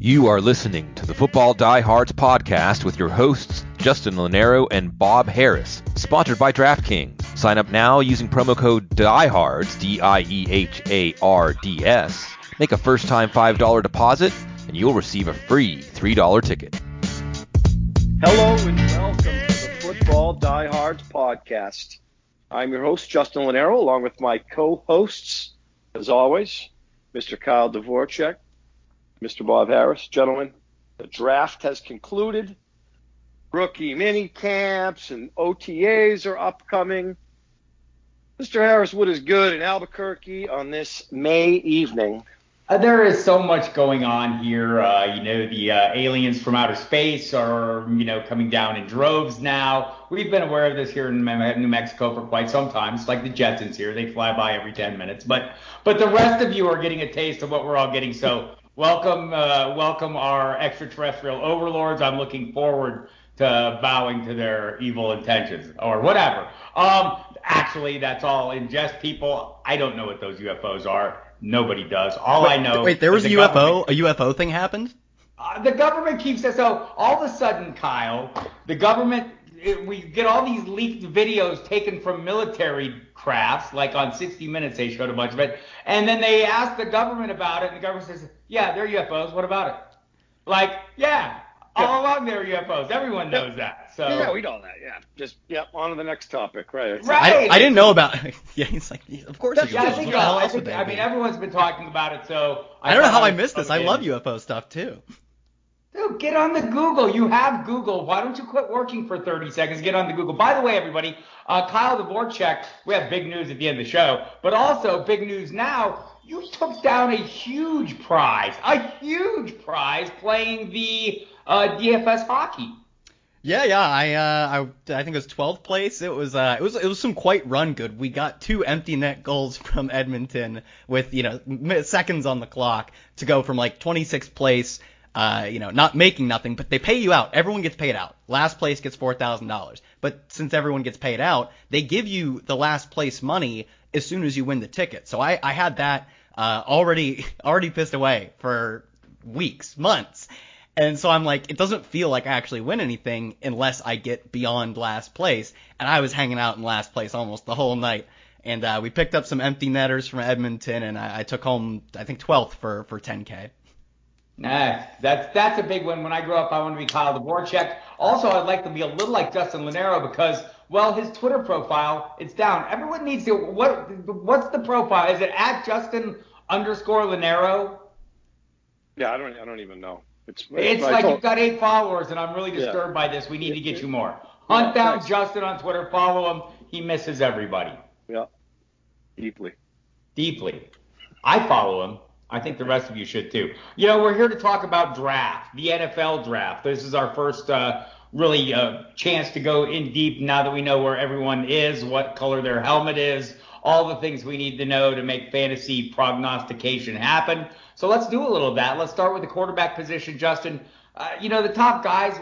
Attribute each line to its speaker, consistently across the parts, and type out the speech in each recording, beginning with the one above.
Speaker 1: You are listening to the Football Diehards podcast with your hosts, Justin Lonero and Bob Harris, sponsored by DraftKings. Sign up now using promo code DIEHARDS, DIEHARDS. Make a first-time $5 deposit, and you'll receive a free $3 ticket.
Speaker 2: Hello and welcome to the Football Diehards podcast. I'm your host, Justin Lonero, along with my co-hosts, as always, Mr. Kyle Dvorchak, Mr. Bob Harris. Gentlemen, the draft has concluded. Rookie mini camps and OTAs are upcoming. Mr. Harris, what is good in Albuquerque on this May evening?
Speaker 3: There is so much going on here. The aliens from outer space are, coming down in droves now. We've been aware of this here in New Mexico for quite some time. It's like the Jetsons here. They fly by every 10 minutes. But the rest of you are getting a taste of what we're all getting. So welcome our extraterrestrial overlords. I'm looking forward to bowing to their evil intentions or whatever. Actually, that's all in jest, people. I don't know what those UFOs are. Nobody does. I know.
Speaker 4: Wait, there was a UFO thing happened?
Speaker 3: The government keeps us. So all of a sudden, Kyle, the government, we get all these leaked videos taken from military crafts, like on 60 Minutes they showed a bunch of it, and then they ask the government about it, and the government says, yeah, they're UFOs. What about it? All along they're UFOs. Everyone knows that. So
Speaker 2: yeah, we know that. Yeah, on to the next topic. Right.
Speaker 3: Right.
Speaker 4: I didn't know about. Yeah, it's like, of course.
Speaker 3: Yeah, I think everyone's been talking about it. So
Speaker 4: I don't know how I missed this. I love UFO stuff too.
Speaker 3: Dude, get on the Google. You have Google. Why don't you quit working for 30 seconds? Get on the Google. By the way, everybody, Kyle Dvorchak, we have big news at the end of the show, but also big news now. You took down a huge prize playing the DFS hockey.
Speaker 4: Yeah. I think it was 12th place. It was some quite run good. We got 2 empty net goals from Edmonton with seconds on the clock to go from like 26th place. Not making nothing, but they pay you out. Everyone gets paid out. Last place gets $4,000. But since everyone gets paid out, they give you the last place money as soon as you win the ticket. So I had that already pissed away for weeks, months. And so I'm like, it doesn't feel like I actually win anything unless I get beyond last place. And I was hanging out in last place almost the whole night. And we picked up some empty netters from Edmonton, and I took home, I think, 12th for $10K.
Speaker 3: Nah, that's a big one. When I grew up, I wanted to be Kyle Dvorchak. Also, I'd like to be a little like Justin Lonero because, well, his Twitter profile, it's down. Everyone needs to, what's the profile? Is it at Justin_Lonero?
Speaker 2: Yeah, I don't even know. It's
Speaker 3: like you've got 8 followers, and I'm really disturbed by this. We need to get you more. Hunt down Justin on Twitter. Follow him. He misses everybody.
Speaker 2: Yeah, deeply.
Speaker 3: I follow him. I think the rest of you should too. We're here to talk about draft, the NFL draft. This is our first really chance to go in deep now that we know where everyone is, what color their helmet is, all the things we need to know to make fantasy prognostication happen. So let's do a little of that. Let's start with the quarterback position, Justin. The top guys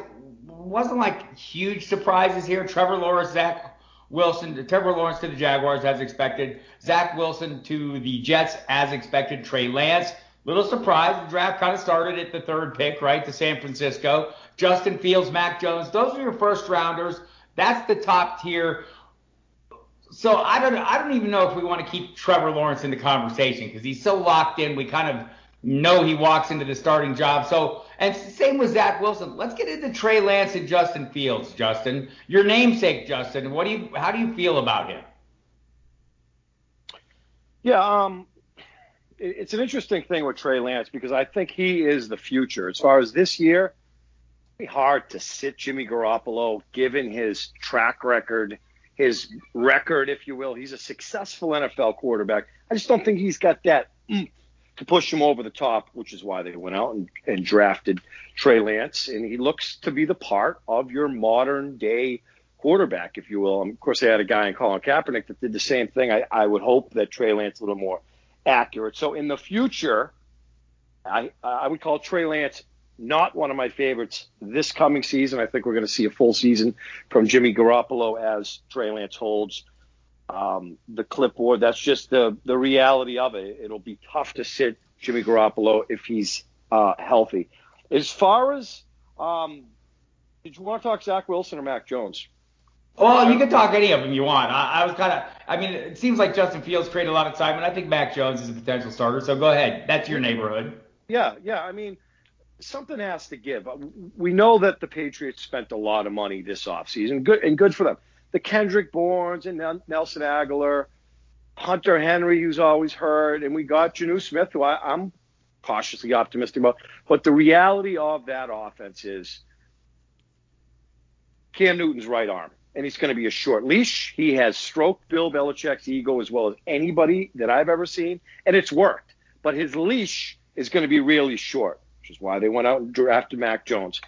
Speaker 3: wasn't like huge surprises here. Trevor Lawrence to the Jaguars as expected. Zach Wilson to the Jets as expected. Trey Lance, little surprise. The draft kind of started at the 3rd pick, right, to San Francisco. Justin Fields, Mac Jones, those are your first rounders. That's the top tier. So I don't even know if we want to keep Trevor Lawrence in the conversation because he's so locked in. We kind of know he walks into the starting job. So, and same with Zach Wilson. Let's get into Trey Lance and Justin Fields, Justin. Your namesake, Justin. How do you feel about him?
Speaker 2: Yeah, it's an interesting thing with Trey Lance because I think he is the future. As far as this year, it's really hard to sit Jimmy Garoppolo given his track record, his record, if you will. He's a successful NFL quarterback. I just don't think he's got that to push him over the top, which is why they went out and drafted Trey Lance. And he looks to be the part of your modern day quarterback, if you will. Of course, they had a guy in Colin Kaepernick that did the same thing. I would hope that Trey Lance a little more accurate. So in the future, I would call Trey Lance not one of my favorites this coming season. I think we're going to see a full season from Jimmy Garoppolo as Trey Lance holds the clipboard. That's just the reality of it. It'll be tough to sit Jimmy Garoppolo if he's healthy. As far as did you want to talk Zach Wilson or Mac Jones?
Speaker 3: Well, you can talk any of them you want. I was kind of, I mean, it seems like Justin Fields created a lot of excitement. I think Mac Jones is a potential starter, so go ahead. That's your neighborhood.
Speaker 2: Yeah. I mean, something has to give. We know that the Patriots spent a lot of money this offseason, good for them. The Kendrick Bournes and Nelson Aguilar, Hunter Henry, who's always hurt, and we got Jonnu Smith, who I'm cautiously optimistic about. But the reality of that offense is Cam Newton's right arm. And he's going to be a short leash. He has stroked Bill Belichick's ego as well as anybody that I've ever seen, and it's worked. But his leash is going to be really short, which is why they went out and drafted Mac Jones.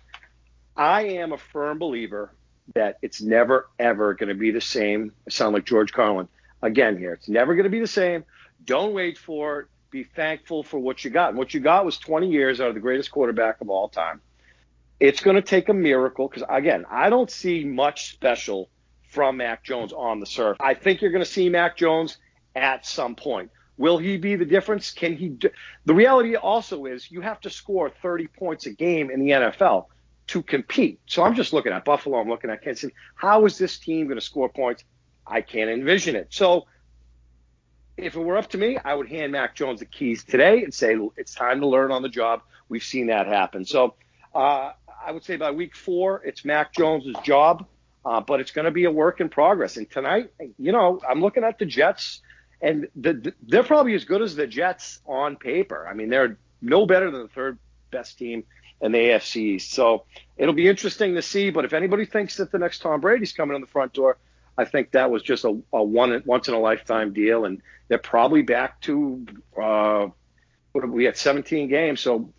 Speaker 2: I am a firm believer that it's never, ever going to be the same. I sound like George Carlin again here. It's never going to be the same. Don't wait for it. Be thankful for what you got. And what you got was 20 years out of the greatest quarterback of all time. It's going to take a miracle because, again, I don't see much special from Mac Jones on the surface. I think you're going to see Mac Jones at some point. Will he be the difference? Can he the reality also is you have to score 30 points a game in the NFL to compete. So I'm just looking at Buffalo. I'm looking at Kansas City. How is this team going to score points? I can't envision it. So if it were up to me, I would hand Mac Jones the keys today and say it's time to learn on the job. We've seen that happen. So I would say by week 4, it's Mac Jones' job, but it's going to be a work in progress. And tonight, I'm looking at the Jets, and they're probably as good as the Jets on paper. I mean, they're no better than the third best team in the AFC East. So it'll be interesting to see. But if anybody thinks that the next Tom Brady's coming in the front door, I think that was just a once-in-a-lifetime deal. And they're probably back to we had 17 games, so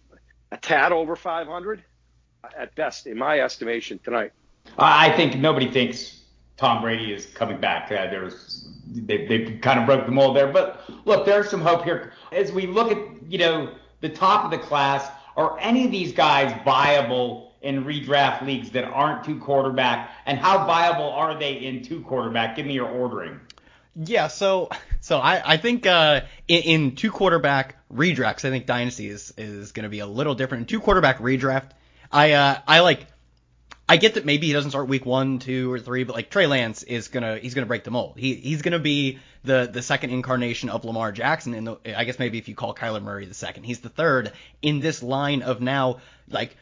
Speaker 2: a tad over 500 at best, in my estimation, tonight.
Speaker 3: I think nobody thinks Tom Brady is coming back. They kind of broke the mold there. But look, there's some hope here. As we look at, the top of the class, are any of these guys viable in redraft leagues that aren't 2 quarterback? And how viable are they in 2 quarterback? Give me your ordering.
Speaker 4: Yeah, so I think in 2 quarterback redrafts, I think Dynasty is going to be a little different. In 2 quarterback redraft, I get that maybe he doesn't start week 1, 2, or 3, but like Trey Lance he's gonna break the mold. He's gonna be the second incarnation of Lamar Jackson, and I guess maybe if you call Kyler Murray the second, he's the third in this line of now like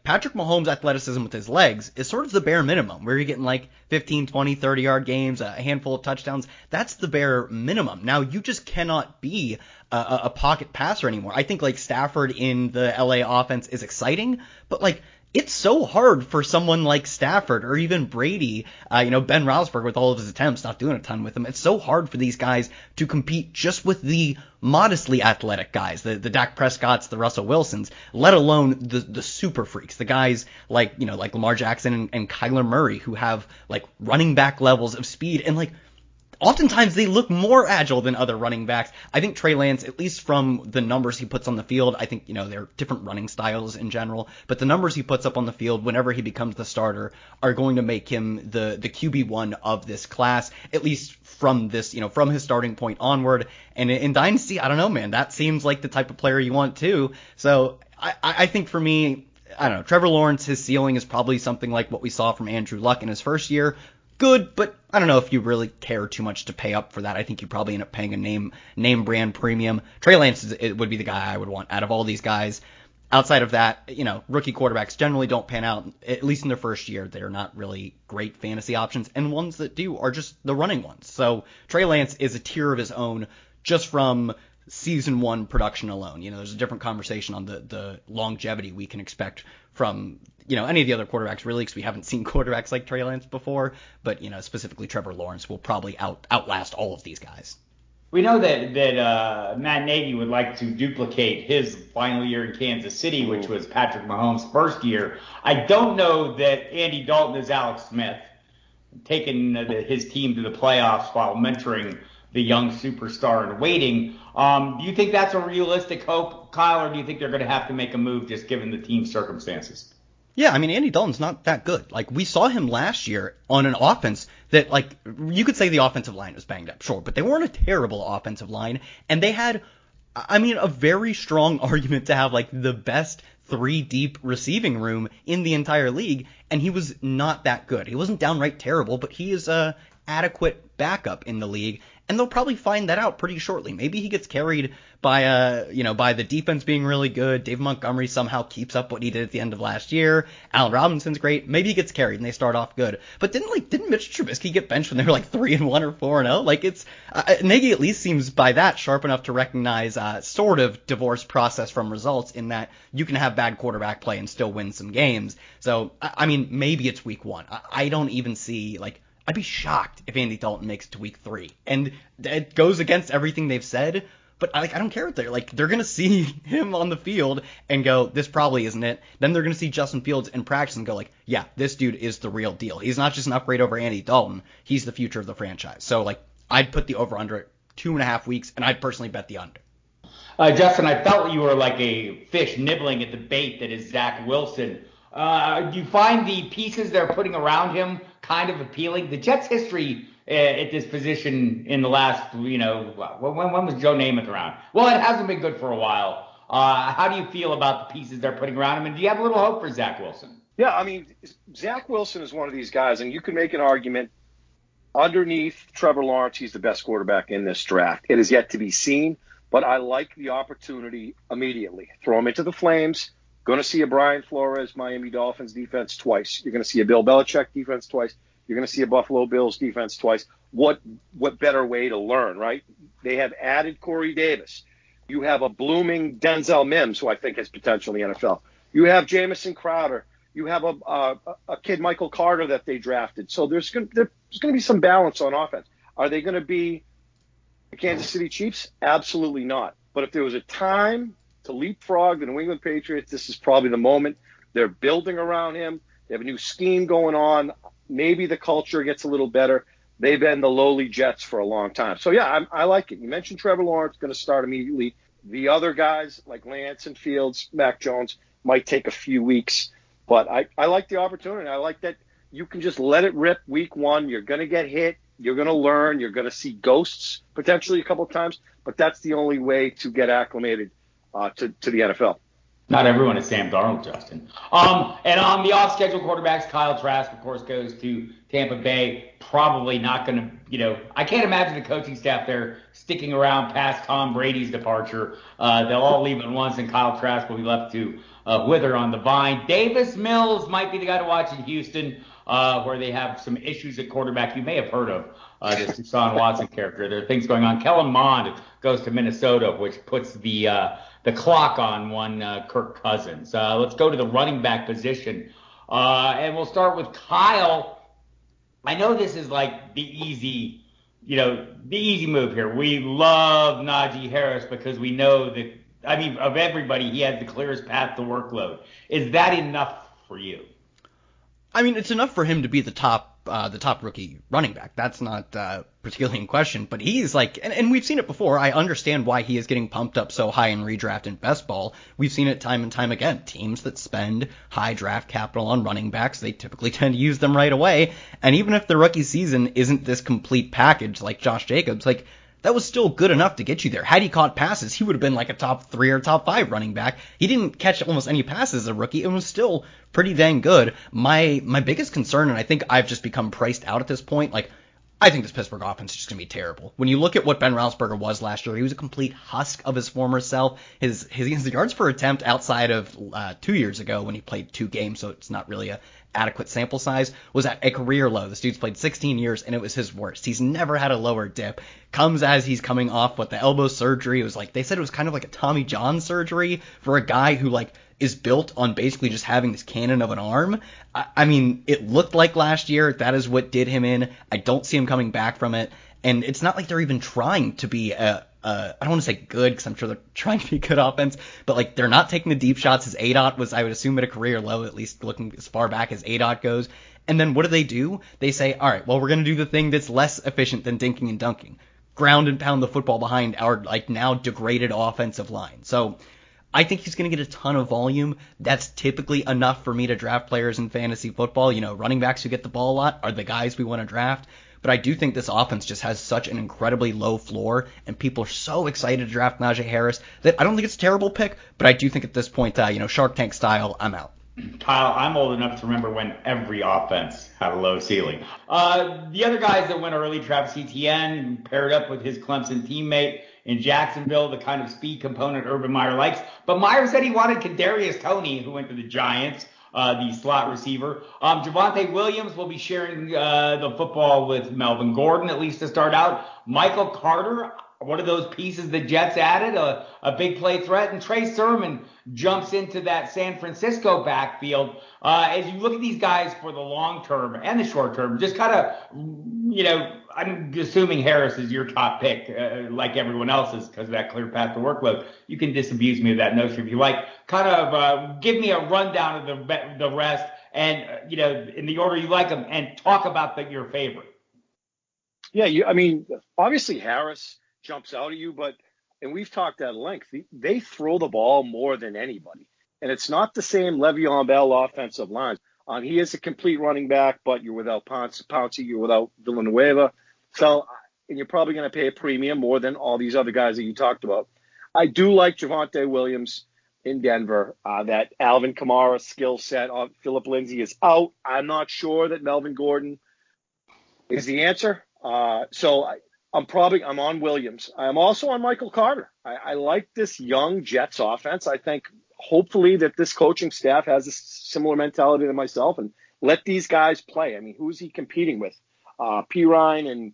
Speaker 4: Patrick Mahomes' athleticism with his legs is sort of the bare minimum, where you're getting like 15, 20, 30-yard games, a handful of touchdowns. That's the bare minimum. Now, you just cannot be a pocket passer anymore. I think like Stafford in the LA offense is exciting, but like it's so hard for someone like Stafford or even Brady, Ben Rossberger with all of his attempts, not doing a ton with him. It's so hard for these guys to compete just with the modestly athletic guys, the Dak Prescotts, the Russell Wilsons, let alone the super freaks, the guys like Lamar Jackson and Kyler Murray, who have like running back levels of speed and like oftentimes they look more agile than other running backs. I think Trey Lance, at least from the numbers he puts on the field, I think, they're different running styles in general, but the numbers he puts up on the field whenever he becomes the starter are going to make him the QB1 of this class, at least from this, from his starting point onward. And in Dynasty, I don't know, man, that seems like the type of player you want too. So I think for me, I don't know, Trevor Lawrence, his ceiling is probably something like what we saw from Andrew Luck in his first year. Good, but I don't know if you really care too much to pay up for that. I think you probably end up paying a name brand premium. Trey Lance would be the guy I would want out of all these guys. Outside of that, rookie quarterbacks generally don't pan out, at least in their first year. They're not really great fantasy options, and ones that do are just the running ones. So Trey Lance is a tier of his own just from season 1 production alone. There's a different conversation on the longevity we can expect from any of the other quarterbacks, really, because we haven't seen quarterbacks like Trey Lance before, but specifically Trevor Lawrence will probably outlast all of these guys.
Speaker 3: We know that Matt Nagy would like to duplicate his final year in Kansas City, which was Patrick Mahomes' first year. I don't know that Andy Dalton is Alex Smith, taking his team to the playoffs while mentoring the young superstar in waiting. Do you think that's a realistic hope, Kyle, or do you think they're going to have to make a move just given the team's circumstances?
Speaker 4: Yeah, I mean, Andy Dalton's not that good. Like, we saw him last year on an offense that, like, you could say the offensive line was banged up, sure, but they weren't a terrible offensive line, and they had, a very strong argument to have, like, the best 3 deep receiving room in the entire league, and he was not that good. He wasn't downright terrible, but he is a adequate backup in the league, and they'll probably find that out pretty shortly. Maybe he gets carried by by the defense being really good. Dave Montgomery somehow keeps up what he did at the end of last year. Allen Robinson's great. Maybe he gets carried and they start off good. But didn't Mitch Trubisky get benched when they were like 3-1 or 4-0? Like it's Nagy at least seems by that sharp enough to recognize sort of divorce process from results in that you can have bad quarterback play and still win some games. So I mean maybe it's week 1. I don't even see I'd be shocked if Andy Dalton makes it to week 3. And it goes against everything they've said, but I don't care what they're going to see him on the field and go, this probably isn't it. Then they're going to see Justin Fields in practice and go yeah, this dude is the real deal. He's not just an upgrade over Andy Dalton. He's the future of the franchise. So I'd put the over under at 2.5 weeks, and I'd personally bet the under.
Speaker 3: Justin, I felt you were like a fish nibbling at the bait that is Zach Wilson. Do you find the pieces they're putting around him kind of appealing? The Jets' history at this position in the last, when was Joe Namath around? Well, it hasn't been good for a while. How do you feel about the pieces they're putting around him? And do you have a little hope for Zach Wilson?
Speaker 2: Yeah, I mean, Zach Wilson is one of these guys, and you can make an argument underneath Trevor Lawrence, he's the best quarterback in this draft. It is yet to be seen, but I like the opportunity immediately. Throw him into the flames. Going to see a Brian Flores Miami Dolphins defense twice. You're going to see a Bill Belichick defense twice. You're going to see a Buffalo Bills defense twice. What better way to learn, right? They have added Corey Davis. You have a blooming Denzel Mims, who I think has potential in the NFL. You have Jamison Crowder. You have a kid, Michael Carter, that they drafted. So there's going to be some balance on offense. Are they going to be the Kansas City Chiefs? Absolutely not. But if there was a time to leapfrog the New England Patriots, this is probably the moment. They're building around him. They have a new scheme going on. Maybe the culture gets a little better. They've been the lowly Jets for a long time. So, yeah, I like it. You mentioned Trevor Lawrence going to start immediately. The other guys like Lance and Fields, Mac Jones, might take a few weeks. But I like the opportunity. I like that you can just let it rip week 1. You're going to get hit. You're going to learn. You're going to see ghosts potentially a couple of times. But that's the only way to get acclimated to the NFL.
Speaker 3: Not everyone is Sam Darnold, Justin. And on the off-schedule quarterbacks, Kyle Trask, of course, goes to Tampa Bay. Probably not going to, I can't imagine the coaching staff there sticking around past Tom Brady's departure. They'll all leave at once, and Kyle Trask will be left to wither on the vine. Davis Mills might be the guy to watch in Houston, where they have some issues at quarterback. You may have heard of this Deshaun Watson character. There are things going on. Kellen Mond goes to Minnesota, which puts the clock on one Kirk Cousins. Let's go to the running back position, and we'll start with Kyle. I know this is like the easy move here. We love Najee Harris because we know that, of everybody, he has the clearest path to workload. Is that enough for you?
Speaker 4: It's enough for him to be the top rookie running back. That's not particularly in question, but he's and we've seen it before. I understand why he is getting pumped up so high in redraft and best ball. We've seen it time and time again. Teams that spend high draft capital on running backs, they typically tend to use them right away. And even if the rookie season isn't this complete package like Josh Jacobs, that was still good enough to get you there. Had he caught passes, he would have been like a top 3 or top 5 running back. He didn't catch almost any passes as a rookie. It was still pretty dang good. My biggest concern, and I think I've just become priced out at this point, I think this Pittsburgh offense is just going to be terrible. When you look at what Ben Rossberger was last year, he was a complete husk of his former self. His yards per attempt outside of 2 years ago when he played 2 games, so it's not really a adequate sample size, was at a career low. This dude's played 16 years, and it was his worst. He's never had a lower dip. Comes as he's coming off the elbow surgery. It was they said it was kind of like a Tommy John surgery for a guy who is built on basically just having this cannon of an arm. It looked like last year that is what did him in. I don't see him coming back from it. And it's not like they're even trying to be I don't want to say good, because I'm sure they're trying to be good offense, but they're not taking the deep shots. His ADOT was, I would assume, at a career low, at least looking as far back as ADOT goes. And then what do? They say, all right, well, we're going to do the thing that's less efficient than dinking and dunking. Ground and pound the football behind our now degraded offensive line. So I think he's going to get a ton of volume. That's typically enough for me to draft players in fantasy football. Running backs who get the ball a lot are the guys we want to draft. but I do think this offense just has such an incredibly low floor, and people are so excited to draft Najee Harris that I don't think it's a terrible pick, but I do think at this point, Shark Tank style, I'm out.
Speaker 3: Kyle, I'm old enough to remember when every offense had a low ceiling. The other guys that went early, Travis Etienne paired up with his Clemson teammate in Jacksonville, the kind of speed component Urban Meyer likes. But Meyer said he wanted Kadarius Toney, who went to the Giants, the slot receiver. Javonte Williams will be sharing the football with Melvin Gordon, at least to start out. Michael Carter, one of those pieces the Jets added, a big play threat. And Trey Sermon jumps into that San Francisco backfield. As you look at these guys for the long term and the short term, just kind of, I'm assuming Harris is your top pick, like everyone else's, because of that clear path to workload. You can disabuse me of that notion if you like. Kind of give me a rundown of the rest and, in the order you like them, and talk about your favorite.
Speaker 2: Yeah, obviously Harris jumps out at you, and we've talked at length, they throw the ball more than anybody. And it's not the same Le'Veon Bell offensive line. He is a complete running back, but you're without Pouncey, you're without Villanueva. So, and you're probably going to pay a premium more than all these other guys that you talked about. I do like Javonte Williams in Denver. That Alvin Kamara skill set. Philip Lindsay is out. I'm not sure that Melvin Gordon is the answer. So I'm on Williams. I'm also on Michael Carter. I like this young Jets offense. I think hopefully that this coaching staff has a similar mentality to myself and let these guys play. Who's he competing with? Pirine and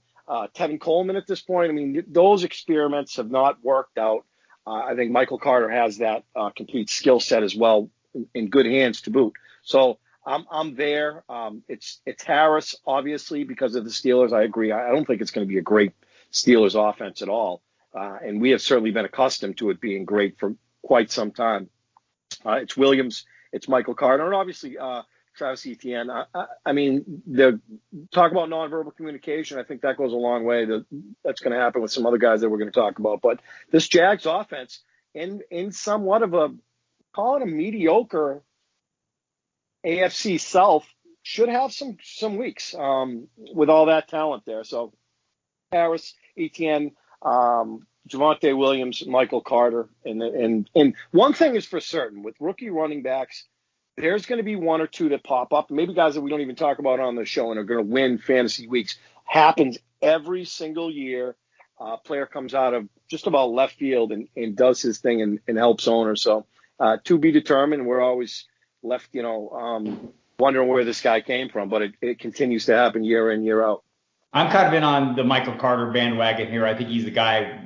Speaker 2: Tevin Coleman at this point. Those experiments have not worked out. I think Michael Carter has that complete skill set as well, in good hands to boot. So I'm there. It's Harris, obviously, because of the Steelers. I agree. I don't think it's going to be a great Steelers offense at all. And we have certainly been accustomed to it being great for quite some time. It's Williams, it's Michael Carter, and obviously Travis Etienne. The talk about nonverbal communication, I think that goes a long way. That's going to happen with some other guys that we're going to talk about. But this Jags offense, in somewhat of call it a mediocre AFC South, should have some weeks with all that talent there. So Harris, Etienne, Javonte Williams, Michael Carter, and one thing is for certain, with rookie running backs, there's going to be one or two that pop up, maybe guys that we don't even talk about on the show and are going to win fantasy weeks. Happens every single year. Player comes out of just about left field and does his thing and helps owners. So to be determined. We're always left, wondering where this guy came from, but it continues to happen year in, year out.
Speaker 3: I'm kind of in on the Michael Carter bandwagon here. I think he's the guy,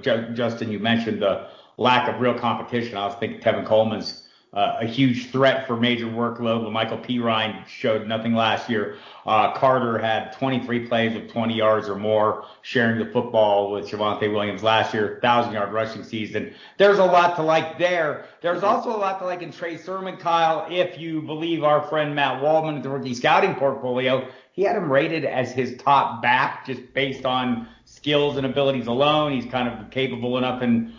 Speaker 3: Justin, you mentioned the lack of real competition. I was thinking Tevin Coleman's a huge threat for major workload. Michael Pirine showed nothing last year. Carter had 23 plays of 20 yards or more, sharing the football with Javonte Williams last year, 1,000-yard rushing season. There's a lot to like there. There's also a lot to like in Trey Sermon, Kyle, if you believe our friend Matt Waldman at the rookie scouting portfolio. He had him rated as his top back just based on skills and abilities alone. He's kind of capable enough in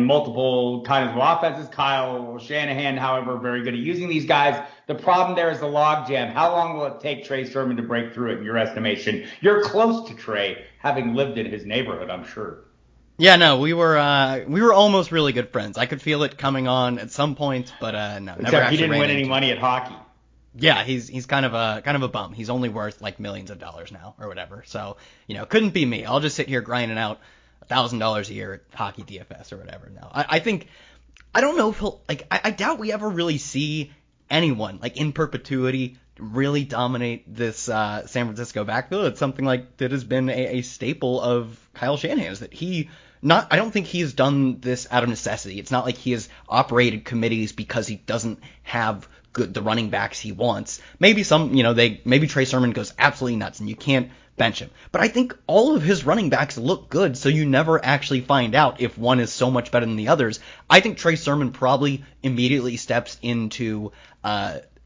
Speaker 3: multiple kinds of offenses. Kyle Shanahan, however, very good at using these guys. The problem there is the logjam. How long will it take Trey Sermon to break through it in your estimation? You're close to Trey, having lived in his neighborhood, I'm sure.
Speaker 4: Yeah, no, we were almost really good friends. I could feel it coming on at some point, but no.
Speaker 3: Except he didn't win any money at hockey.
Speaker 4: Yeah, he's kind of a bum. He's only worth like millions of dollars now or whatever. So, couldn't be me. I'll just sit here grinding out $1,000 a year at hockey DFS or whatever. No, I think, I don't know if he'll, I doubt we ever really see anyone in perpetuity really dominate this San Francisco backfield. It's something that has been a staple of Kyle Shanahan's, that I don't think he's done this out of necessity. It's not like he has operated committees because he doesn't have the running backs he wants. Maybe maybe Trey Sermon goes absolutely nuts and you can't bench him. But I think all of his running backs look good, so you never actually find out if one is so much better than the others. I think Trey Sermon probably immediately steps into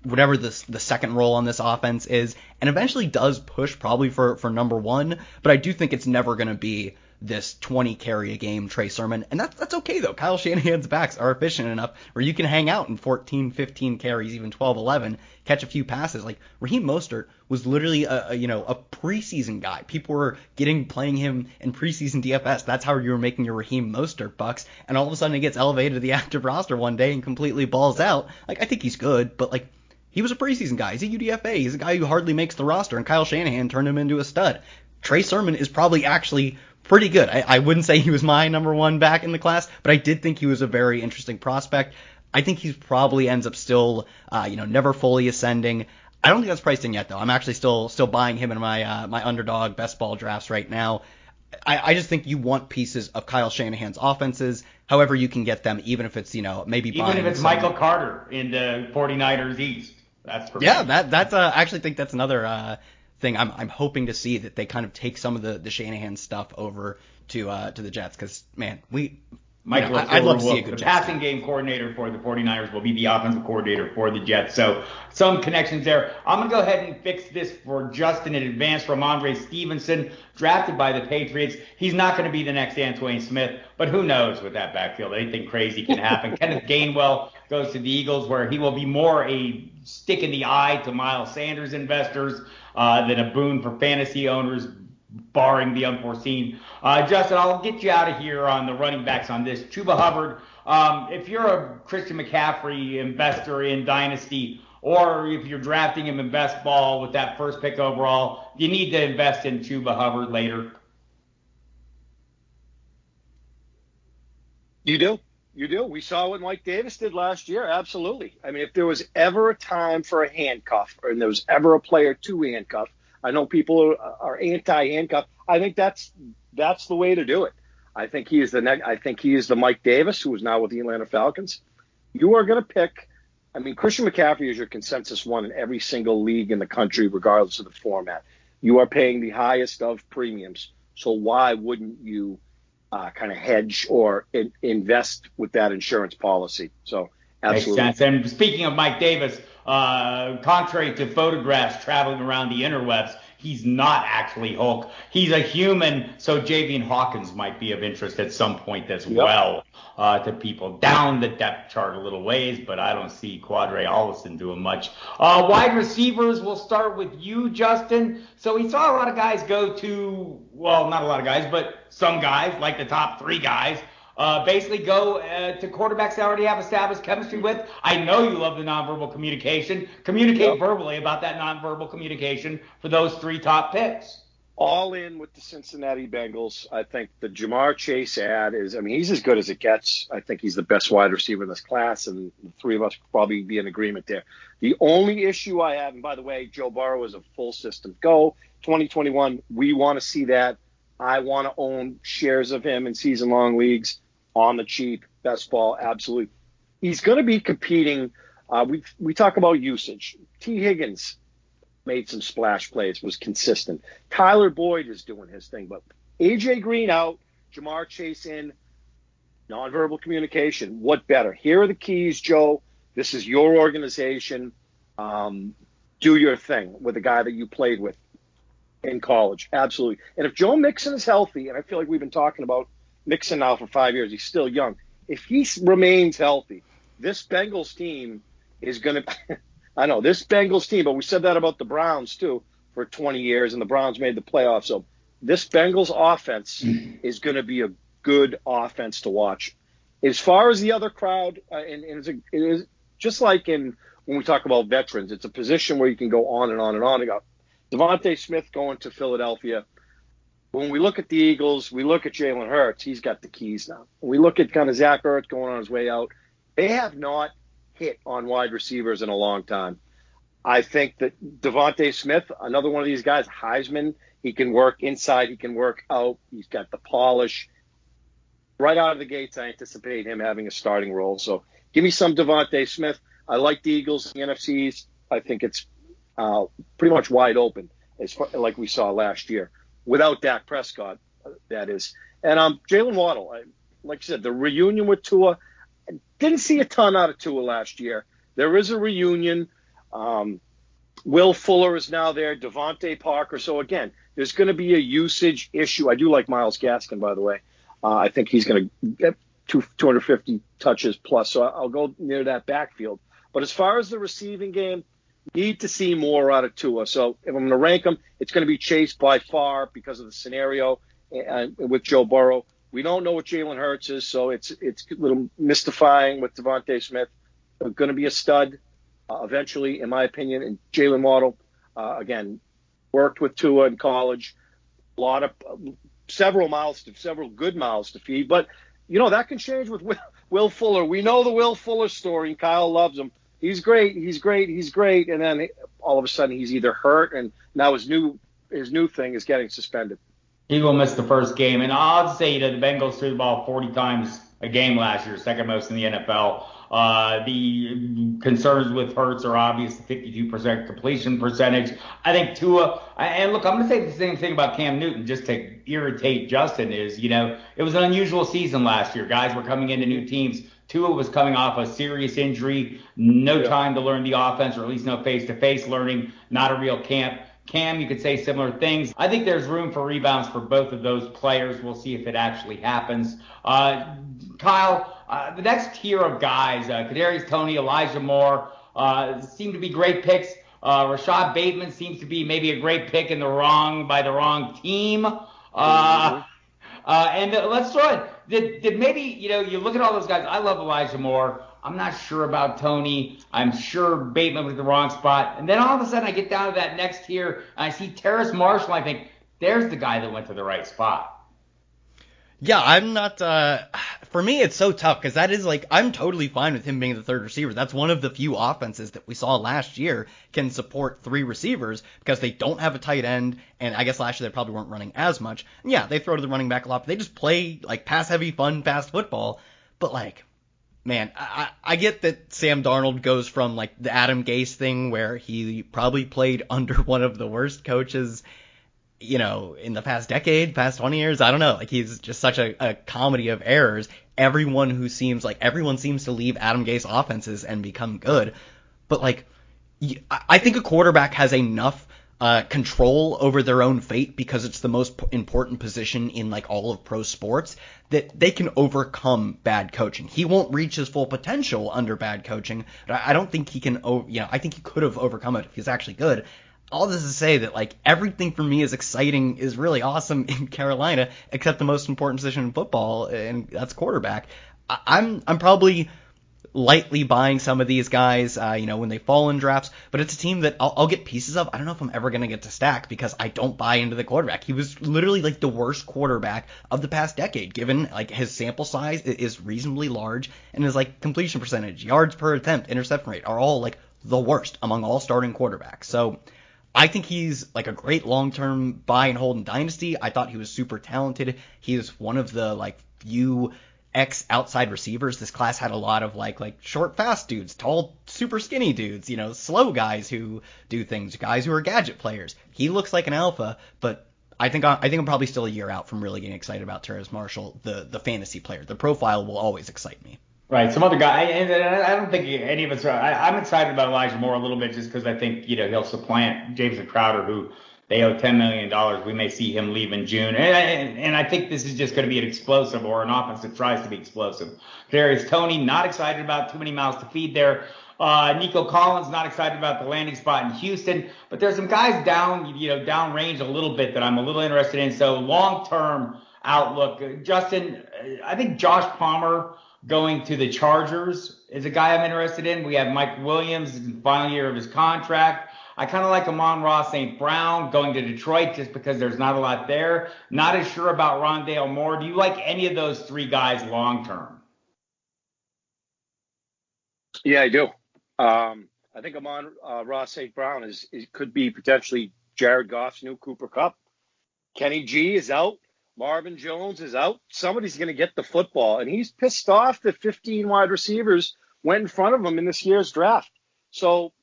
Speaker 4: whatever the second role on this offense is, and eventually does push probably for number one. But I do think it's never going to be this 20 carry a game Trey Sermon. And that's okay, though. Kyle Shanahan's backs are efficient enough where you can hang out in 14, 15 carries, even 12, 11, catch a few passes. Like Raheem Mostert was literally a preseason guy. People were playing him in preseason DFS. That's how you were making your Raheem Mostert bucks. And all of a sudden he gets elevated to the active roster one day and completely balls out. Like, I think he's good, but like, he was a preseason guy. He's a UDFA. He's a guy who hardly makes the roster, and Kyle Shanahan turned him into a stud. Trey Sermon is probably actually pretty good. I wouldn't say he was my number one back in the class, but I did think he was a very interesting prospect. I think he probably ends up still, never fully ascending. I don't think that's priced in yet, though. I'm actually still buying him in my underdog best ball drafts right now. I just think you want pieces of Kyle Shanahan's offenses, however you can get them, even if it's, maybe
Speaker 3: even if it's Michael Carter in the 49ers East. That's perfect.
Speaker 4: Yeah, that's I actually think that's another thing I'm hoping to see, that they kind of take some of the Shanahan stuff over to the Jets, because man, I'd love to see a good
Speaker 3: the
Speaker 4: Jets
Speaker 3: passing
Speaker 4: team.
Speaker 3: game coordinator for the 49ers will be the offensive coordinator for the Jets. So some connections there. I'm going to go ahead and fix this for Justin in advance. Ramondre Stevenson, drafted by the Patriots. He's not going to be the next Antoine Smith, but who knows with that backfield? Anything crazy can happen. Kenneth Gainwell goes to the Eagles, where he will be more a stick in the eye to Miles Sanders investors than a boon for fantasy owners, barring the unforeseen. Justin, I'll get you out of here on the running backs on this. Chuba Hubbard, if you're a Christian McCaffrey investor in Dynasty, or if you're drafting him in best ball with that first pick overall, you need to invest in Chuba Hubbard later.
Speaker 2: You do. We saw what Mike Davis did last year. Absolutely. I mean, if there was ever a time for a handcuff, or there was ever a player to handcuff, I know people are anti-handcuff. I think that's the way to do it. I think he is the Mike Davis, who is now with the Atlanta Falcons. You are going to pick. I mean, Christian McCaffrey is your consensus one in every single league in the country, regardless of the format. You are paying the highest of premiums. So why wouldn't you kind of hedge or invest with that insurance policy? So absolutely.
Speaker 3: Makes sense. And speaking of Mike Davis, contrary to photographs traveling around the interwebs, he's not actually Hulk. He's a human, so Javian Hawkins might be of interest at some point as well to people down the depth chart a little ways, but I don't see Quadre Allison doing much. Wide receivers, we'll start with you, Justin. So we saw a lot of guys go to, well, not a lot of guys, but some guys, like the top three guys, basically go to quarterbacks they already have established chemistry with. I know you love the nonverbal communication. Communicate verbally about that nonverbal communication for those three top picks.
Speaker 2: All in with the Cincinnati Bengals. I think the Jamar Chase ad is, I mean, he's as good as it gets. I think he's the best wide receiver in this class, and the three of us probably be in agreement there. The only issue I have, and by the way, Joe Burrow is a full system go. 2021, we want to see that. I want to own shares of him in season-long leagues. On the cheap, best ball, absolutely. He's going to be competing. We talk about usage. T. Higgins made some splash plays, was consistent. Tyler Boyd is doing his thing, but A.J. Green out, Jamar Chase in, nonverbal communication. What better? Here are the keys, Joe. This is your organization. Do your thing with the guy that you played with in college. Absolutely. And if Joe Mixon is healthy, and I feel like we've been talking about Mixon now for 5 years. He's still young. If he remains healthy, this Bengals team is going to – I know, this Bengals team, but we said that about the Browns too for 20 years, and the Browns made the playoffs. So this Bengals offense is going to be a good offense to watch. As far as the other crowd, it is just like when we talk about veterans, it's a position where you can go on and on and on. You got Devontae Smith going to Philadelphia. When we look at the Eagles, we look at Jalen Hurts. He's got the keys now. When we look at kind of Zach Ertz going on his way out, they have not hit on wide receivers in a long time. I think that Devontae Smith, another one of these guys, Heisman, he can work inside, he can work out. He's got the polish. Right out of the gates, I anticipate him having a starting role. So give me some Devontae Smith. I like the Eagles in the NFC East. I think it's pretty much wide open, like we saw last year. Without Dak Prescott, that is. And Jalen Waddle, like you said, the reunion with Tua, didn't see a ton out of Tua last year. There is a reunion. Will Fuller is now there, Devontae Parker. So, again, there's going to be a usage issue. I do like Myles Gaskin, by the way. I think he's going to get 250 touches plus, so I'll go near that backfield. But as far as the receiving game, need to see more out of Tua. So if I'm going to rank him, it's going to be Chase by far because of the scenario with Joe Burrow. We don't know what Jalen Hurts is, so it's a little mystifying with Devontae Smith. Going to be a stud eventually, in my opinion. And Jalen Waddle, again, worked with Tua in college. Several good mouths to feed. But, that can change with Will Fuller. We know the Will Fuller story, and Kyle loves him. He's great. And then all of a sudden he's either hurt, and now his new thing is getting suspended.
Speaker 3: He will miss the first game. And I'll say, the Bengals threw the ball 40 times a game last year, second most in the NFL. The concerns with Hurts are obvious, the 52% completion percentage. I think Tua, and look, I'm going to say the same thing about Cam Newton just to irritate Justin is, it was an unusual season last year. Guys were coming into new teams. Tua was coming off a serious injury, no time to learn the offense, or at least no face-to-face learning, not a real camp. Cam, you could say similar things. I think there's room for rebounds for both of those players. We'll see if it actually happens. Kyle, the next tier of guys, Kadarius Toney, Elijah Moore, seem to be great picks. Rashad Bateman seems to be maybe a great pick by the wrong team. And let's throw it. Did maybe, you look at all those guys. I love Elijah Moore. I'm not sure about Toney. I'm sure Bateman was the wrong spot. And then all of a sudden I get down to that next tier and I see Terrace Marshall. I think there's the guy that went to the right spot.
Speaker 4: Yeah, I'm not, for me, it's so tough because that is I'm totally fine with him being the third receiver. That's one of the few offenses that we saw last year can support three receivers because they don't have a tight end. And I guess last year they probably weren't running as much. And yeah, they throw to the running back a lot, but they just play pass heavy, fun, fast football. But man, I get that Sam Darnold goes from the Adam Gase thing where he probably played under one of the worst coaches in the past decade, past 20 years, I don't know. He's just such a comedy of errors. Everyone seems to leave Adam Gase offenses and become good. But I think a quarterback has enough control over their own fate because it's the most important position in all of pro sports that they can overcome bad coaching. He won't reach his full potential under bad coaching, but I don't think he can. I think he could have overcome it if he's actually good. All this is to say that everything for me is exciting, is really awesome in Carolina, except the most important position in football, and that's quarterback. I'm probably lightly buying some of these guys, when they fall in drafts, but it's a team that I'll get pieces of. I don't know if I'm ever going to get to stack because I don't buy into the quarterback. He was literally the worst quarterback of the past decade, given his sample size is reasonably large and his completion percentage, yards per attempt, interception rate are all the worst among all starting quarterbacks. So I think he's a great long-term buy and hold in Dynasty. I thought he was super talented. He was one of the few outside receivers. This class had a lot of short, fast dudes, tall, super skinny dudes, slow guys who do things, guys who are gadget players. He looks like an alpha, but I think I'm probably still a year out from really getting excited about Terrace Marshall, the fantasy player. The profile will always excite me.
Speaker 3: Right, some other guy, and I don't think any of us are. I'm excited about Elijah Moore a little bit just because I think he'll supplant Jameson Crowder, who they owe $10 million. We may see him leave in June, and I think this is just going to be an explosive or an offense that tries to be explosive. Kadarius Toney, not excited about, too many mouths to feed there. Nico Collins, not excited about the landing spot in Houston, but there's some guys down range a little bit that I'm a little interested in. So long-term outlook, Justin, I think Josh Palmer going to the Chargers is a guy I'm interested in. We have Mike Williams in the final year of his contract. I kind of like Amon-Ra St. Brown going to Detroit just because there's not a lot there. Not as sure about Rondale Moore. Do you like any of those three guys long term?
Speaker 2: Yeah, I do. I think Amon-Ra St. Brown could be potentially Jared Goff's new Cooper Kupp. Kenny G is out. Marvin Jones is out. Somebody's going to get the football. And he's pissed off that 15 wide receivers went in front of him in this year's draft. So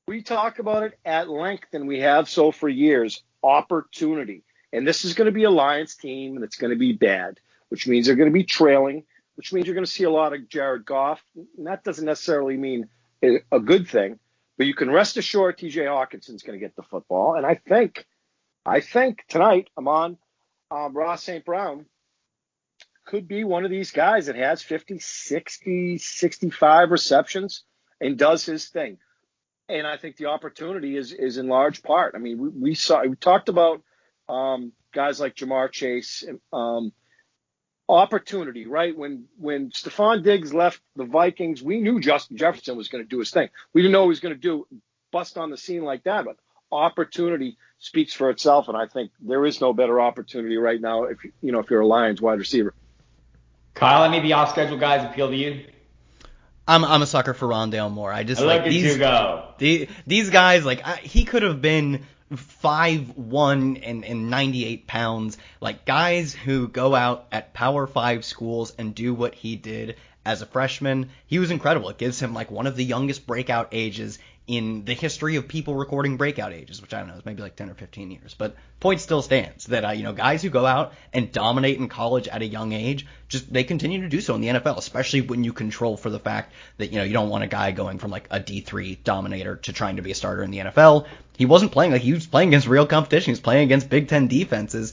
Speaker 2: we talk about it at length, and we have so for years, opportunity. And this is going to be a Lions team that's going to be bad, which means they're going to be trailing, which means you're going to see a lot of Jared Goff. And that doesn't necessarily mean a good thing. But you can rest assured TJ Hawkinson's going to get the football. And I think I think tonight Amon Ross St. Brown could be one of these guys that has 50, 60, 65 receptions and does his thing. And I think the opportunity is in large part. I mean, we talked about guys like Jamar Chase and opportunity, right? When Stephon Diggs left the Vikings, we knew Justin Jefferson was going to do his thing. We didn't know he was going to bust on the scene like that, but opportunity speaks for itself, and I think there is no better opportunity right now if you're a Lions wide receiver.
Speaker 3: Kyle, any of the off-schedule guys appeal to you?
Speaker 4: I'm a sucker for Rondale Moore. I just like
Speaker 3: these
Speaker 4: guys. Like he could have been 5'1" and 98 pounds. Like guys who go out at Power 5 schools and do what he did as a freshman. He was incredible. It gives him like one of the youngest breakout ages in the history of people recording breakout ages, which I don't know, is maybe like 10 or 15 years. But point still stands that, guys who go out and dominate in college at a young age, they continue to do so in the NFL, especially when you control for the fact that, you don't want a guy going from like a D3 dominator to trying to be a starter in the NFL. He wasn't playing he was playing against real competition. He was playing against Big Ten defenses.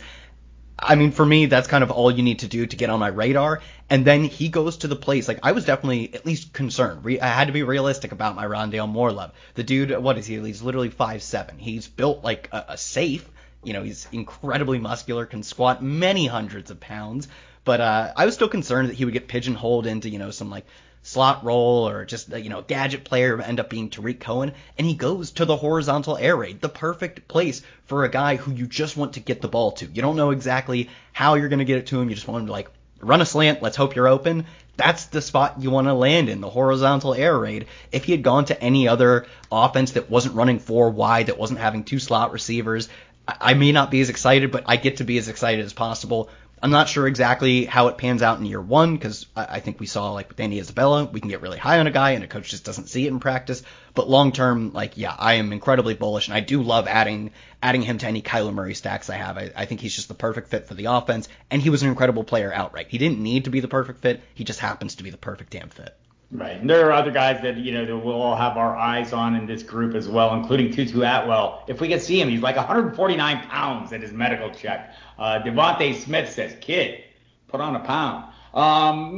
Speaker 4: I mean, for me, that's kind of all you need to do to get on my radar. And then he goes to the place. Like, I was definitely at least concerned. I had to be realistic about my Rondale Moore love. The dude, what is he? He's literally 5'7". He's built like a safe. He's incredibly muscular, can squat many hundreds of pounds. But I was still concerned that he would get pigeonholed into, some like slot role or just, gadget player, end up being Tariq Cohen. And he goes to the horizontal air raid, the perfect place for a guy who you just want to get the ball to. You don't know exactly how you're going to get it to him. You just want him to run a slant. Let's hope you're open. That's the spot you want to land in, the horizontal air raid. If he had gone to any other offense that wasn't running 4 wide, that wasn't having 2 slot receivers, I may not be as excited, but I get to be as excited as possible. I'm not sure exactly how it pans out in year 1 because I think we saw with Danny Isabella, we can get really high on a guy and a coach just doesn't see it in practice. But long term, I am incredibly bullish, and I do love adding him to any Kyler Murray stacks I have. I think he's just the perfect fit for the offense, and he was an incredible player outright. He didn't need to be the perfect fit. He just happens to be the perfect damn fit.
Speaker 3: Right. And there are other guys that, that we'll all have our eyes on in this group as well, including Tutu Atwell. If we can see him, he's like 149 pounds at his medical check. Devontae Smith says, kid, put on a pound.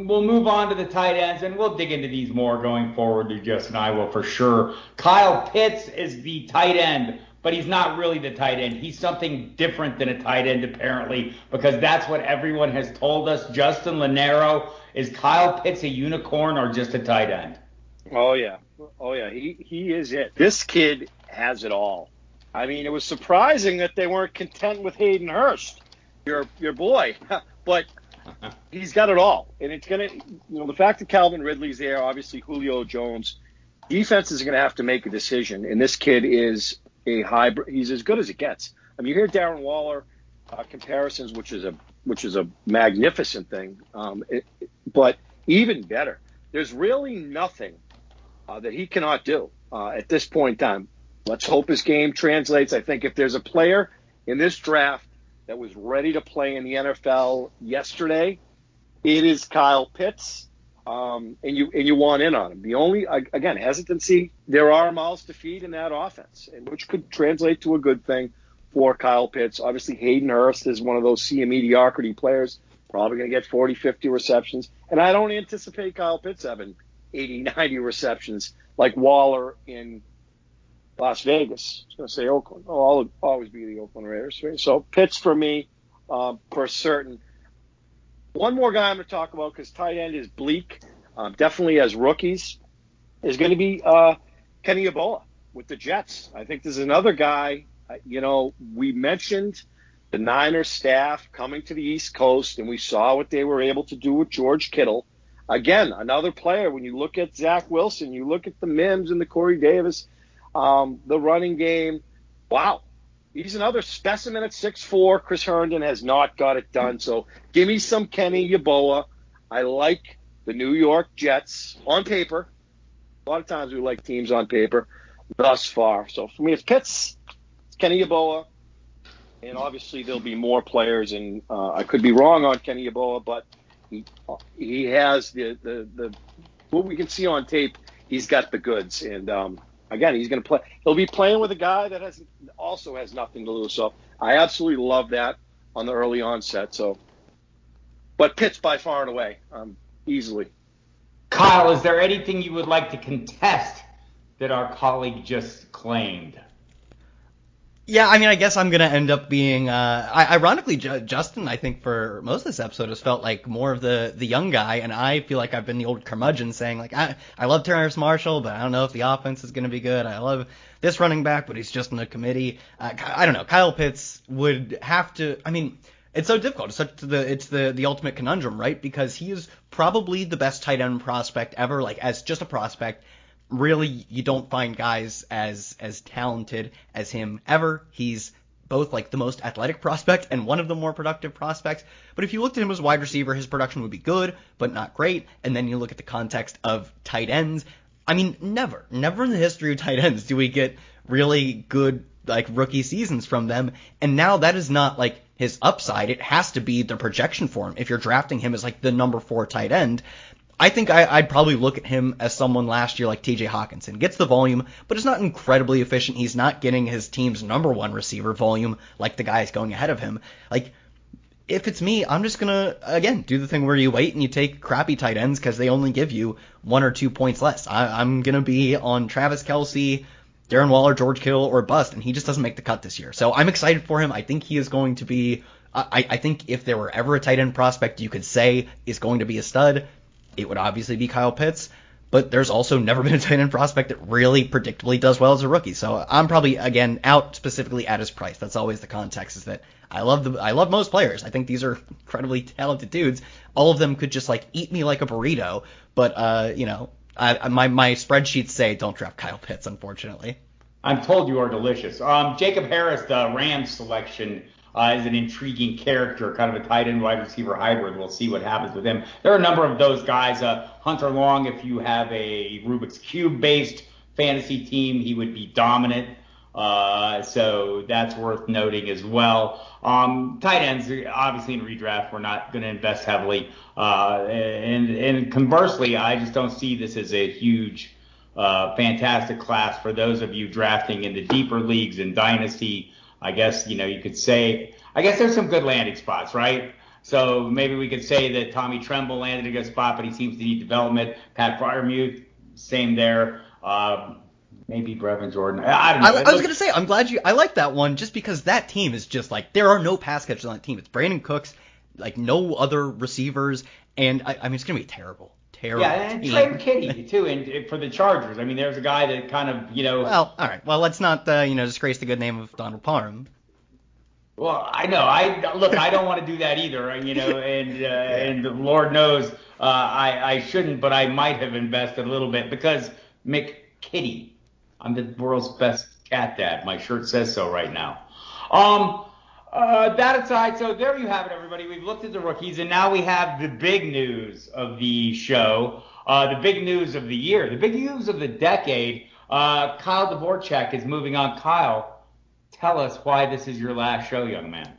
Speaker 3: We'll move on to the tight ends, and we'll dig into these more going forward. Justin and I will for sure. Kyle Pitts is the tight end, but he's not really the tight end. He's something different than a tight end, apparently, because that's what everyone has told us. Justin Lonero, is Kyle Pitts a unicorn or just a tight end?
Speaker 2: Oh, yeah. He is it. This kid has it all. I mean, it was surprising that they weren't content with Hayden Hurst, your boy, but he's got it all. And it's going to, the fact that Calvin Ridley's there, obviously Julio Jones, defenses are going to have to make a decision. And this kid is a hybrid. He's as good as it gets. I mean, you hear Darren Waller comparisons, which is a magnificent thing. But even better, there's really nothing that he cannot do at this point in time. Let's hope his game translates. I think if there's a player in this draft that was ready to play in the NFL yesterday, it is Kyle Pitts, and you want in on him. The only, again, hesitancy, there are mouths to feed in that offense, and which could translate to a good thing for Kyle Pitts. Obviously, Hayden Hurst is one of those sea of mediocrity players, probably going to get 40, 50 receptions. And I don't anticipate Kyle Pitts having 80, 90 receptions like Waller in Las Vegas. I was going to say Oakland. I'll always be the Oakland Raiders. Right? So Pitts for me, for certain. One more guy I'm going to talk about because tight end is bleak, definitely as rookies, is going to be Kenny Ebola with the Jets. I think this is another guy. We mentioned the Niners staff coming to the East Coast, and we saw what they were able to do with George Kittle. Again, another player. When you look at Zach Wilson, you look at the Mims and the Corey Davis, the running game. Wow. He's another specimen at 6'4". Chris Herndon has not got it done. So give me some Kenny Ebola. I like the New York Jets on paper. A lot of times we like teams on paper thus far. So for me, it's Pitts, it's Kenny Ebola, and obviously there'll be more players. And I could be wrong on Kenny Ebola, but he has the what we can see on tape. He's got the goods, and again, he's going to play. He'll be playing with a guy that also has nothing to lose. So I absolutely love that on the early onset. So, but Pitt's by far and away, easily.
Speaker 3: Kyle, is there anything you would like to contest that our colleague just claimed?
Speaker 4: Yeah, I mean, I guess I'm going to end up being, ironically, Justin, I think, for most of this episode has felt like more of the young guy, and I feel like I've been the old curmudgeon saying, like, I love Terrace Marshall, but I don't know if the offense is going to be good. I love this running back, but he's just in the committee. I don't know. Kyle Pitts would have to, I mean, it's so difficult. It's the ultimate conundrum, right? Because he is probably the best tight end prospect ever, like, as just a prospect. Really, you don't find guys as talented as him ever. He's both like the most athletic prospect and one of the more productive prospects. But if you looked at him as wide receiver, his production would be good, but not great. And then you look at the context of tight ends. I mean, never in the history of tight ends do we get really good like rookie seasons from them. And now that is not like his upside. It has to be the projection for him. If you're drafting him as like the number 4 tight end, I think I'd probably look at him as someone last year like TJ Hawkinson. Gets the volume, but is not incredibly efficient. He's not getting his team's number 1 receiver volume like the guys going ahead of him. Like, if it's me, I'm just going to, again, do the thing where you wait and you take crappy tight ends because they only give you 1 or 2 points less. I'm going to be on Travis Kelce, Darren Waller, George Kittle, or bust, and he just doesn't make the cut this year. So I'm excited for him. I think he is going to be, I think if there were ever a tight end prospect you could say is going to be a stud, it would obviously be Kyle Pitts, but there's also never been a tight end prospect that really predictably does well as a rookie. So I'm probably, again, out specifically at his price. That's always the context, is that I love most players. I think these are incredibly talented dudes. All of them could just like eat me like a burrito, but my spreadsheets say don't draft Kyle Pitts, unfortunately.
Speaker 3: I'm told you are delicious. Jacob Harris, the Rams selection, is an intriguing character, kind of a tight end wide receiver hybrid. We'll see what happens with him. There are a number of those guys. Hunter Long, if you have a Rubik's Cube based fantasy team, he would be dominant. So that's worth noting as well. Tight ends, obviously in redraft, we're not going to invest heavily. And conversely, I just don't see this as a huge, fantastic class for those of you drafting in the deeper leagues and dynasty. I guess, you could say, I guess there's some good landing spots, right? So maybe we could say that Tommy Tremble landed a good spot, but he seems to need development. Pat Freiermuth, same there. Maybe Brevin Jordan. I don't know.
Speaker 4: I was going to say, I'm glad I like that one just because that team is just like, there are no pass catchers on that team. It's Brandon Cooks, like no other receivers, and I mean, it's going to be terrible.
Speaker 3: Yeah, and Trey McKinney, too, and for the Chargers. I mean, there's a guy that kind of,
Speaker 4: Well, all right. Well, let's not, disgrace the good name of Donald Parham.
Speaker 3: Well, I know. I don't want to do that either, and the Lord knows I shouldn't, but I might have invested a little bit because McKitty, I'm the world's best cat dad. My shirt says so right now. That aside, so there you have it, everybody. We've looked at the rookies, and now we have the big news of the show, the big news of the year, the big news of the decade. Kyle Dvorchak is moving on. Kyle, tell us why this is your last show, young man.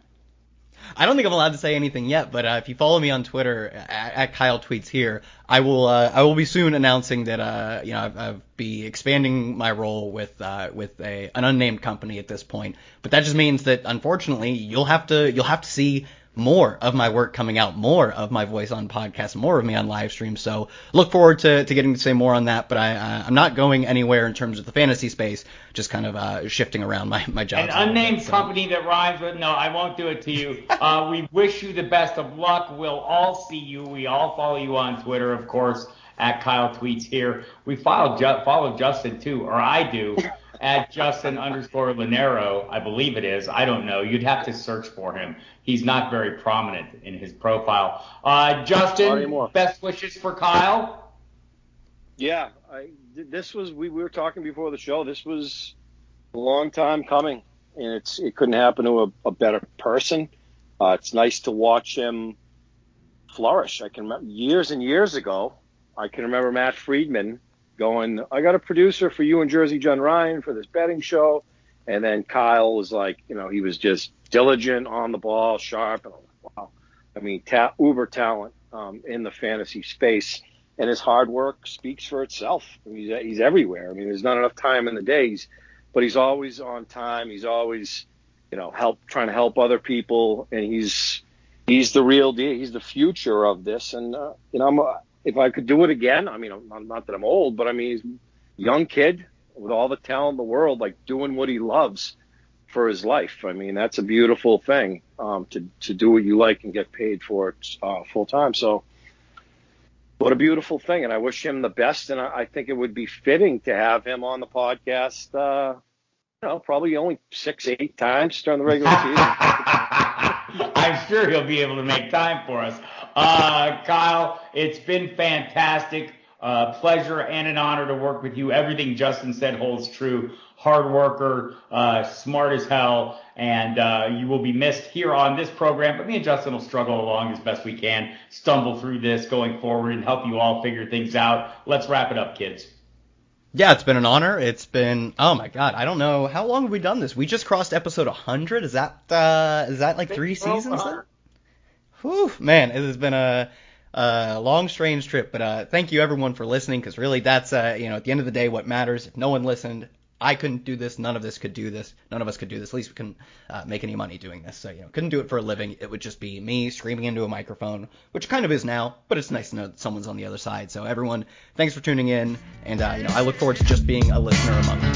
Speaker 4: I don't think I'm allowed to say anything yet, but if you follow me on Twitter at Kyle Tweets Here, I will be soon announcing that I'll be expanding my role with an unnamed company at this point. But that just means that unfortunately you'll have to see more of my work coming out, more of my voice on podcasts, more of me on live stream. So look forward to getting to say more on that. But I'm not going anywhere in terms of the fantasy space, just kind of shifting around my job.
Speaker 3: An unnamed company that rhymes with, no, I won't do it to you. We wish you the best of luck. We'll all see you. We all follow you on Twitter, of course, at Kyle Tweets Here. We follow Justin too, or I do, at Justin_Lonero, I believe it is. I don't know. You'd have to search for him. He's not very prominent in his profile. Justin, best wishes for Kyle.
Speaker 2: Yeah, we were talking before the show. This was a long time coming, and it couldn't happen to a better person. It's nice to watch him flourish. I can remember years and years ago, I can remember Matt Friedman going, I got a producer for you and Jersey John Ryan for this betting show. And then Kyle was like, he was just diligent, on the ball, sharp. And I'm like, wow. I mean, uber talent in the fantasy space. and his hard work speaks for itself. I mean, he's everywhere. I mean, there's not enough time in the days, but he's always on time. He's always, trying to help other people, and he's the real deal. He's the future of this. And if I could do it again, I mean, I'm not that I'm old, but I mean, he's a young kid with all the talent in the world, like doing what he loves for his life. I mean, that's a beautiful thing, to do what you like and get paid for it full time. So what a beautiful thing. And I wish him the best. And I think it would be fitting to have him on the podcast, probably only 6-8 times during the regular season.
Speaker 3: I'm sure he'll be able to make time for us. Kyle, it's been fantastic. Pleasure and an honor to work with you. Everything Justin said holds true. Hard worker, smart as hell, and you will be missed here on this program. But me and Justin will struggle along as best we can, stumble through this going forward, and help you all figure things out. Let's wrap it up, kids.
Speaker 4: Yeah, it's been an honor. It's been, oh my God, I don't know, how long have we done this? We just crossed episode 100. Is that like 3 seasons then? Whew, man, it has been a long, strange trip. But thank you everyone for listening, because really that's at the end of the day what matters. If no one listened, I couldn't do this. None of us could do this. At least we couldn't make any money doing this. So, couldn't do it for a living. It would just be me screaming into a microphone, which kind of is now, but it's nice to know that someone's on the other side. So everyone, thanks for tuning in. And, I look forward to just being a listener among you.